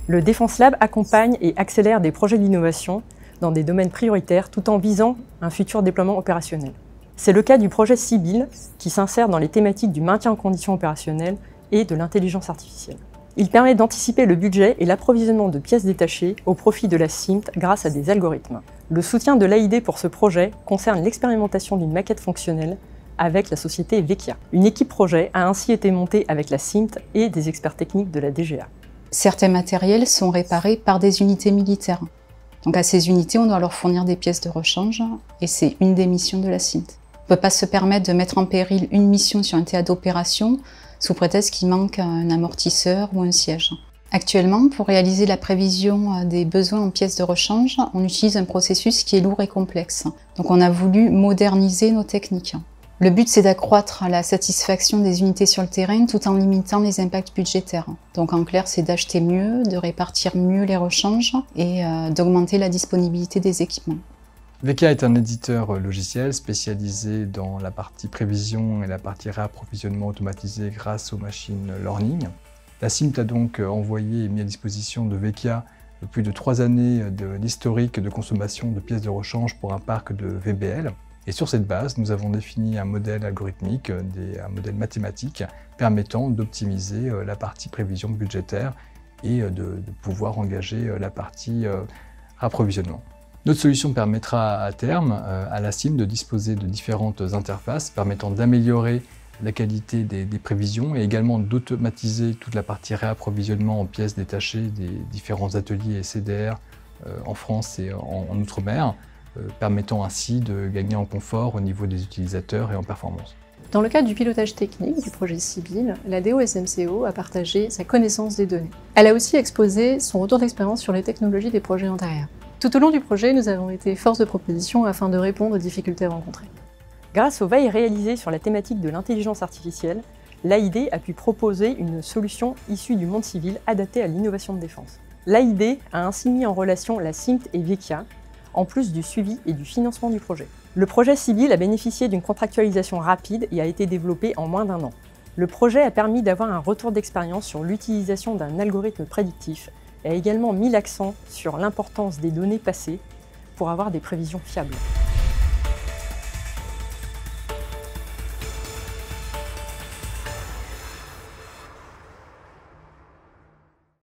Le Défense Lab accompagne et accélère des projets d'innovation dans des domaines prioritaires tout en visant un futur déploiement opérationnel. C'est le cas du projet Sibyl qui s'insère dans les thématiques du maintien en conditions opérationnelles et de l'intelligence artificielle. Il permet d'anticiper le budget et l'approvisionnement de pièces détachées au profit de la CIMT grâce à des algorithmes. Le soutien de l'AID pour ce projet concerne l'expérimentation d'une maquette fonctionnelle avec la société Vecchia. Une équipe projet a ainsi été montée avec la CIMT et des experts techniques de la DGA. Certains matériels sont réparés par des unités militaires. Donc à ces unités, on doit leur fournir des pièces de rechange et c'est une des missions de la CIMT. On ne peut pas se permettre de mettre en péril une mission sur un théâtre d'opération sous prétexte qu'il manque un amortisseur ou un siège. Actuellement, pour réaliser la prévision des besoins en pièces de rechange, on utilise un processus qui est lourd et complexe. Donc on a voulu moderniser nos techniques. Le but, c'est d'accroître la satisfaction des unités sur le terrain tout en limitant les impacts budgétaires. Donc en clair, c'est d'acheter mieux, de répartir mieux les rechanges et d'augmenter la disponibilité des équipements. Vecchia est un éditeur logiciel spécialisé dans la partie prévision et la partie réapprovisionnement automatisé grâce aux machines learning. La CIMT a donc envoyé et mis à disposition de Vecchia plus de 3 années d'historique de consommation de pièces de rechange pour un parc de VBL. Et sur cette base, nous avons défini un modèle algorithmique, un modèle mathématique permettant d'optimiser la partie prévision budgétaire et de pouvoir engager la partie approvisionnement. Notre solution permettra à terme à la CIMT de disposer de différentes interfaces permettant d'améliorer la qualité des prévisions et également d'automatiser toute la partie réapprovisionnement en pièces détachées des différents ateliers et CDR en France et en Outre-mer, permettant ainsi de gagner en confort au niveau des utilisateurs et en performance. Dans le cadre du pilotage technique du projet Sibyl, la DO-SMCO a partagé sa connaissance des données. Elle a aussi exposé son retour d'expérience sur les technologies des projets antérieurs. Tout au long du projet, nous avons été force de proposition afin de répondre aux difficultés rencontrées. Grâce aux veilles réalisées sur la thématique de l'intelligence artificielle, l'AID a pu proposer une solution issue du monde civil adaptée à l'innovation de défense. L'AID a ainsi mis en relation la CIMT et Vecchia, en plus du suivi et du financement du projet. Le projet Sibyl a bénéficié d'une contractualisation rapide et a été développé en moins d'1 an. Le projet a permis d'avoir un retour d'expérience sur l'utilisation d'un algorithme prédictif et a également mis l'accent sur l'importance des données passées pour avoir des prévisions fiables.